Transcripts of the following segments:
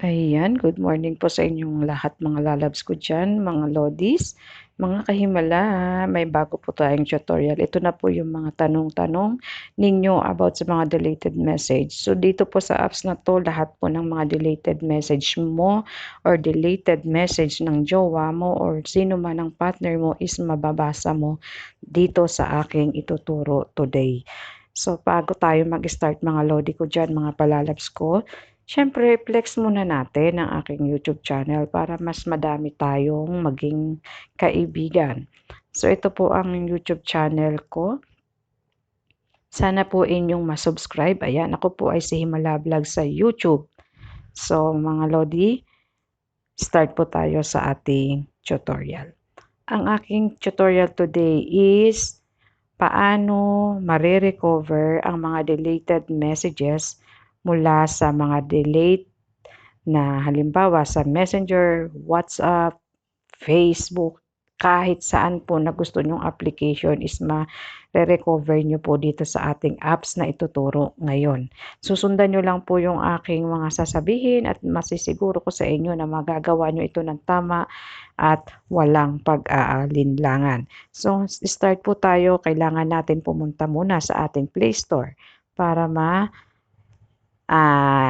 Ayan, good morning po sa inyong lahat mga lalabs ko dyan, mga lodis, mga kahimala. May bago po tayong tutorial. Ito na po yung mga tanong-tanong ninyo about sa mga deleted message. So dito po sa apps na to, lahat po ng mga deleted message mo or deleted message ng jowa mo or sino man ang partner mo is mababasa mo dito sa aking ituturo today. So bago tayo mag-start mga lodi ko dyan, mga palalabs ko, siyempre, flex muna natin ang aking YouTube channel para mas madami tayong maging kaibigan. So, ito po ang YouTube channel ko. Sana po inyong masubscribe. Ayan, ako po ay si Himala Vlog sa YouTube. So, mga Lodi, start po tayo sa ating tutorial. Ang aking tutorial today is paano marirecover ang mga deleted messages mula sa mga delete na halimbawa sa Messenger, WhatsApp, Facebook, kahit saan po na gusto nyong application is ma-recover nyo po dito sa ating apps na ituturo ngayon. Susundan nyo lang po yung aking mga sasabihin at masisiguro ko sa inyo na magagawa nyo ito ng tama at walang pag-aalinlangan. So, start po tayo. Kailangan natin pumunta muna sa ating Play Store para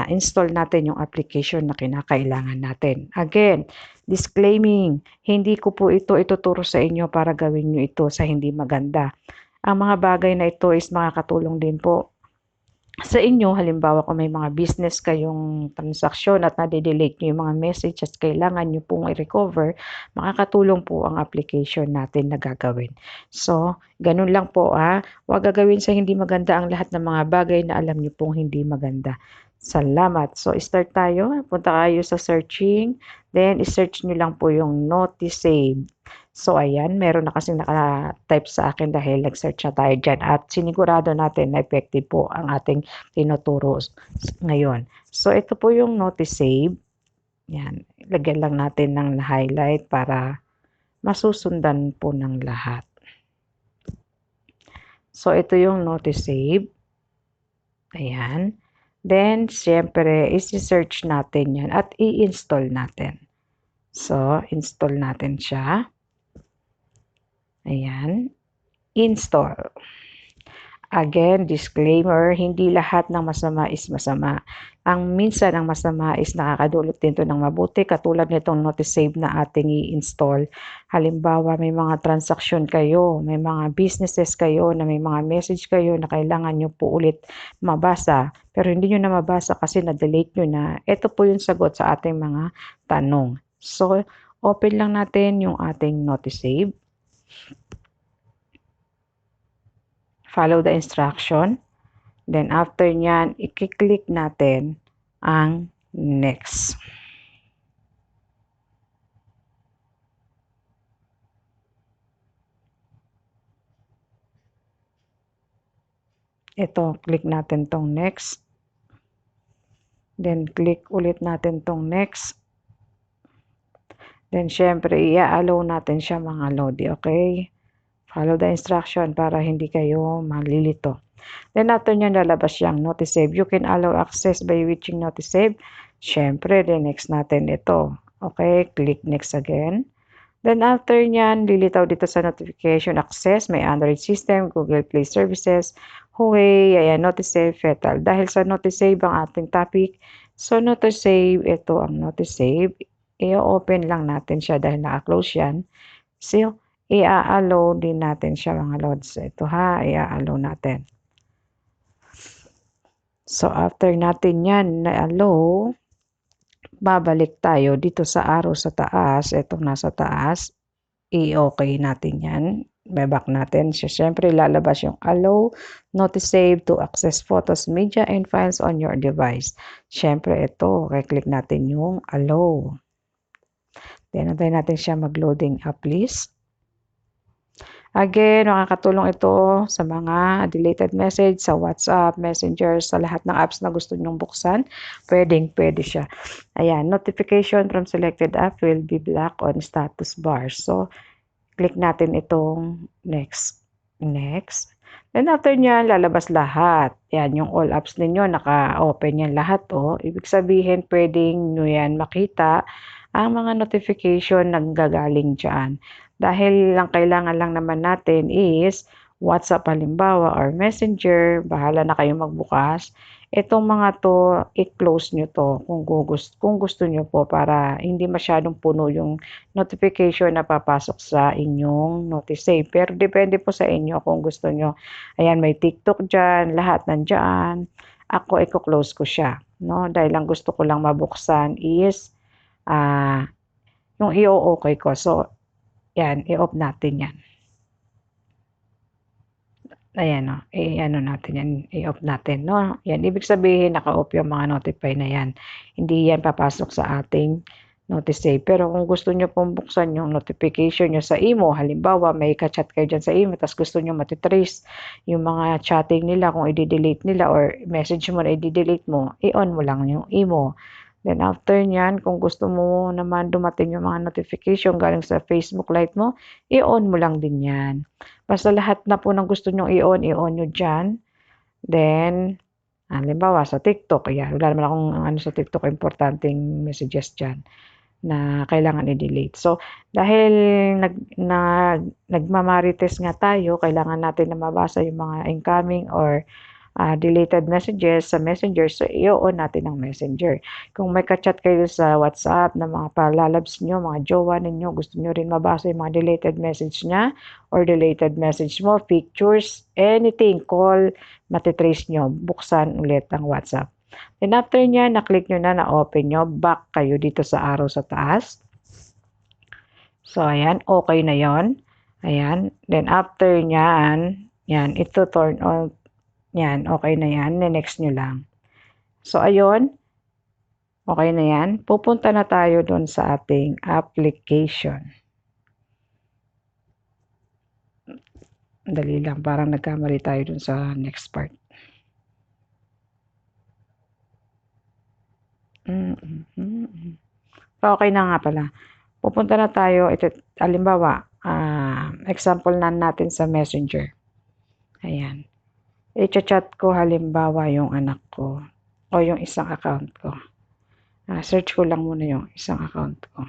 install natin yung application na kinakailangan natin. Again, disclaiming, hindi ko po ito ituturo sa inyo para gawin nyo ito sa hindi maganda. Ang mga bagay na ito is makakatulong din po sa inyo. Halimbawa kung may mga business kayong transaksyon at nade-delete nyo yung mga message at kailangan nyo pong i-recover, makakatulong po ang application natin na gagawin. So, ganun lang po Huwag gagawin sa hindi maganda ang lahat ng mga bagay na alam nyo pong hindi maganda. Salamat. So, start tayo. Punta kayo sa searching. Then, i-search nyo lang po yung Notisave. So, ayan, meron na kasing naka-type sa akin dahil nag-search na tayo dyan. At sinigurado natin na effective po ang ating tinuturo ngayon. So, ito po yung Notisave. Yan, lagyan lang natin ng highlight para masusundan po ng lahat. So, ito yung Notisave. Ayan. Then, siyempre, isi-search natin yan at i-install natin. So, install natin siya. Ayan. Install. Again, disclaimer, hindi lahat ng masama is masama. Ang minsan ang masama is nakakadulot din ito ng mabuti, katulad nitong Notisave na ating i-install. Halimbawa, may mga transaksyon kayo, may mga businesses kayo, na may mga message kayo na kailangan nyo po ulit mabasa, pero hindi nyo na mabasa kasi na-delete nyo na. Ito po yung sagot sa ating mga tanong. So, open lang natin yung ating Notisave. Follow the instruction. Then after nyan, i-click natin ang next. Ito, click natin tong next. Then click ulit natin tong next. Then syempre, i-allow natin siya mga lodi, okay? Follow the instruction para hindi kayo malilito. Then after nyan, lalabas yung Notisave. You can allow access by reaching Notisave. Syempre, then next natin ito. Okay, click next again. Then after nyan, lilitaw dito sa notification access, may Android system, Google Play Services, Huawei, ayan, Notisave, Fetal. Dahil sa Notisave ang ating topic, so Notisave, ito ang Notisave. I-open lang natin siya dahil naka-close yan. So, i-allow din natin siya mga lods. Ito i-allow natin. So, after natin yan na-allow, babalik tayo dito sa arrow sa taas. Itong nasa taas. I-okay natin yan. Back natin. So, syempre, lalabas yung allow Notisave to access photos, media, and files on your device. Syempre, ito. Click natin yung allow. Then, antayin natin siya mag-loading up list. Again, makakatulong ito sa mga deleted message sa WhatsApp, Messenger, sa lahat ng apps na gusto nyong buksan. Pwede siya. Ayan, notification from selected app will be black on status bar. So, click natin itong next. Next. Then after niyan, lalabas lahat. Yan, yung all apps ninyo, naka-open yan lahat, oh. Ibig sabihin, pwedeng nyo yan makita ang mga notification nanggagaling dyan. Dahil lang kailangan lang naman natin is WhatsApp halimbawa or Messenger, bahala na kayong magbukas. Itong mga to, i-close nyo to kung gusto nyo po para hindi masyadong puno yung notification na papasok sa inyong notice save. Pero depende po sa inyo kung gusto nyo. Ayan, may TikTok dyan, lahat nandyan. Ako, i-close ko siya. No? Dahil lang gusto ko lang mabuksan is yung i-okay ko. So, yan, i-off natin yan. Ayan, no? I-ano natin yan, i-off natin, no? Yan, ibig sabihin, naka-off yung mga notify na yan. Hindi yan papasok sa ating notice save. Pero kung gusto nyo pong buksan yung notification nyo sa imo, halimbawa, may ka-chat kayo dyan sa imo, tapos gusto nyo matitrace yung mga chatting nila, kung i-delete nila, or message mo na i-delete mo, i-on mo lang yung imo. Then after nyan, kung gusto mo naman dumating yung mga notification galing sa Facebook Lite mo, i-on mo lang din yan. Basta lahat na po ng gusto nyo i-on nyo dyan. Then, halimbawa sa TikTok, ayan, wala naman akong ano sa TikTok, importanteng messages dyan na kailangan i-delete. So, dahil nagmamarites nga tayo, kailangan natin na mabasa yung mga incoming or deleted messages sa Messenger, so i-on natin ang Messenger. Kung may ka-chat kayo sa WhatsApp na mga palalabs nyo, mga jowa ninyo, gusto nyo rin mabasa yung mga deleted message niya or deleted message mo, pictures, anything, call, matitrace nyo, buksan ulit ang WhatsApp. Then after niya, na-click nyo na, na-open nyo, back kayo dito sa arrow sa taas. So, ayan, okay na yon. Ayan, then after nyan, yan, ito turn on. Yan, okay na yan. Next nyo lang. So, ayun. Okay na yan. Pupunta na tayo doon sa ating application. Dali lang. Parang nagkamali tayo doon sa next part. Okay na nga pala. Pupunta na tayo. Ito, halimbawa, example na natin sa Messenger. Ayan. I-chat ko halimbawa yung anak ko o yung isang account ko. Search ko lang muna yung isang account ko.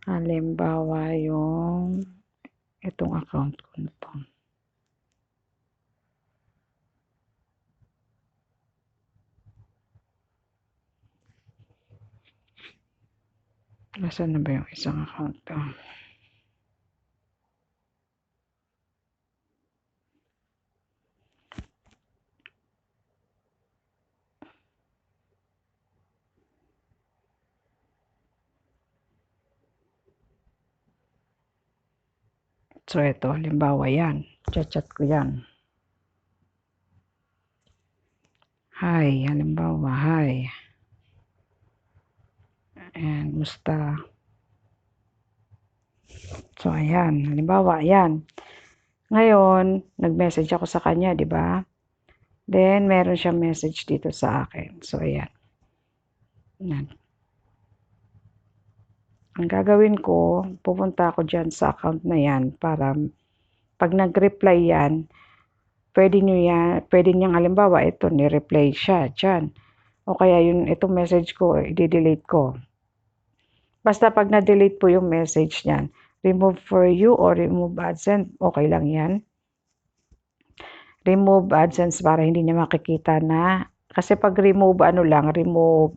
Halimbawa yung itong account ko na to. Nasaan na ba yung isang account ko? So, ito, halimbawa yan. Chat ko yan. Hi, halimbawa, hi. Ayan, musta? So, ayan, halimbawa, ayan. Ngayon, nag-message ako sa kanya, di ba? Then, meron siyang message dito sa akin. So, ayan. Ayan. Ang gagawin ko, pupunta ako dyan sa account na yan para pag nag-reply yan, pwede niyang halimbawa, ito, ni-reply siya dyan. O kaya itong message ko, i-delete ko. Basta pag na-delete po yung message niyan, remove for you or remove AdSense, okay lang yan. Remove AdSense para hindi niya makikita na, kasi pag remove, remove,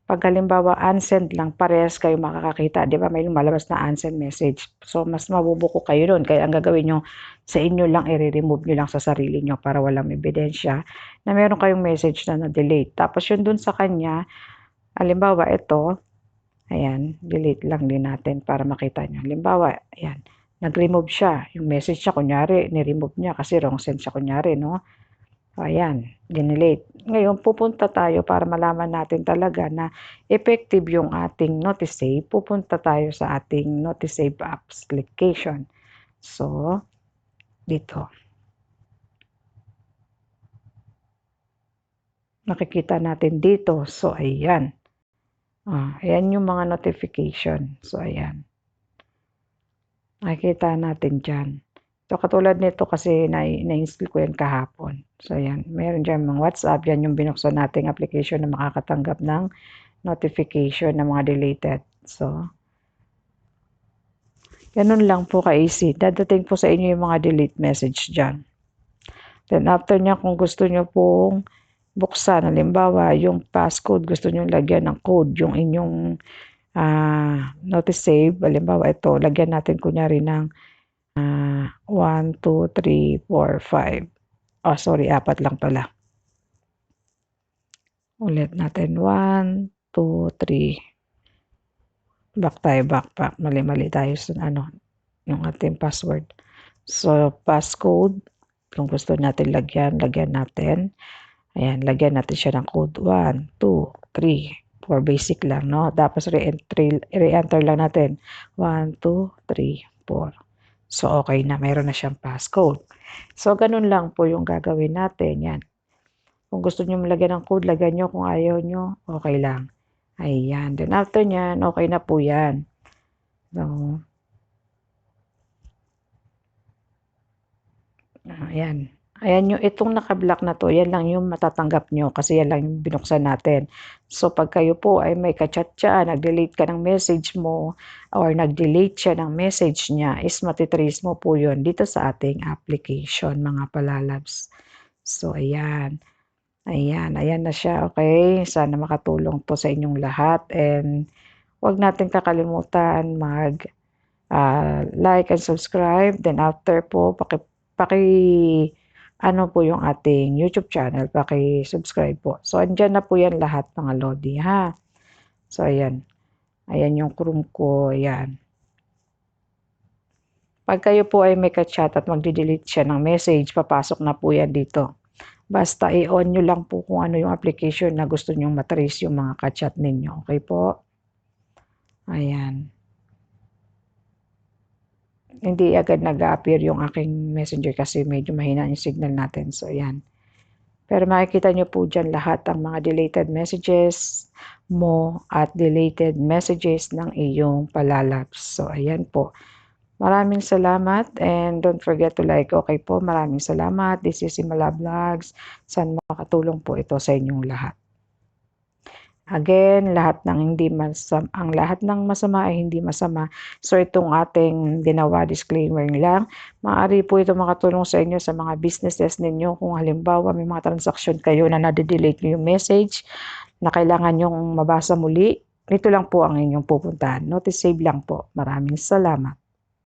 pag halimbawa unsend lang, parehas kayo makakakita, di ba? May lumalabas na unsend message. So, mas mabubuko kayo doon. Kaya ang gagawin nyo, sa inyo lang, i-remove nyo lang sa sarili nyo para walang ebidensya na meron kayong message na na-delete. Tapos yun doon sa kanya, halimbawa ito, ayan, delete lang din natin para makita nyo. Halimbawa, ayan, nag-remove siya. Yung message niya, kunyari, ni-remove niya kasi wrong send siya, kunyari, no? Ayan, dinelete. Ngayon, pupunta tayo para malaman natin talaga na effective yung ating notice save. Pupunta tayo sa ating notice save application. So, dito. Makikita natin dito. So, ayan. Ayan yung mga notification. So, ayan. Makikita natin dyan. So, katulad nito kasi na-install ko yan kahapon. So, yan. Meron diyan mga WhatsApp. Yan yung binuksan nating application na makakatanggap ng notification ng mga deleted. So, ganun lang po ka-easy. Dadating po sa inyo yung mga delete message dyan. Then, after nya, kung gusto nyo pong buksan, halimbawa, yung passcode, gusto nyo lagyan ng code, yung inyong notice save, halimbawa, ito, lagyan natin kunyari ng 1, 2, 3, 4, 5. Oh, sorry, 4 lang pala. Ulit natin. 1, 2, 3. Back tayo, back. Mali tayo sa yung ating password. So, passcode. Kung gusto natin lagyan natin. Ayan, lagyan natin siya ng code. 1, 2, 3, 4. Basic lang, no? Tapos re-enter lang natin. 1, 2, 3, 4. So, okay na. Mayroon na siyang passcode. So, ganun lang po yung gagawin natin. Yan. Kung gusto nyo malagyan ng code, lagyan nyo. Kung ayaw nyo, okay lang. Ayan. Then, after nyan, okay na po yan. So, ayan. Ayan yung itong naka-block na to, yan lang yung matatanggap nyo kasi yan lang yung binuksan natin. So, pag kayo po ay may ka-chat siya, nag-delete ka ng message mo, or nag-delete siya ng message niya, is matitrace mo po yun dito sa ating application, mga palalabs. So, ayan. Ayan na siya, okay? Sana makatulong po sa inyong lahat and huwag natin kakalimutan like and subscribe. Then after po, ano po yung ating YouTube channel, paki-subscribe po. So, andyan na po yan lahat mga Lodi, ha? So, ayan. Ayan yung Chrome ko, ayan. Pag kayo po ay may ka-chat at magdi-delete siya ng message, papasok na po yan dito. Basta i-on nyo lang po kung ano yung application na gusto nyong matrace yung mga ka-chat ninyo. Okay po? Ayan. Hindi agad nag-a-appear yung aking messenger kasi medyo mahina yung signal natin. So, ayan. Pero makikita nyo po dyan lahat ang mga deleted messages mo at deleted messages ng iyong palalabs. So, ayan po. Maraming salamat and don't forget to like. Okay po, maraming salamat. This is Himala Vlogs. Sana makatulong po ito sa inyong lahat. Again, ang lahat ng masama ay hindi masama. So, itong ating ginawa disclaimer lang. Maaari po ito makatulong sa inyo sa mga businesses ninyo. Kung halimbawa may mga transaction kayo na nade-delete nyo yung message na kailangan nyong mabasa muli, ito lang po ang inyong pupuntahan. Notice save lang po. Maraming salamat.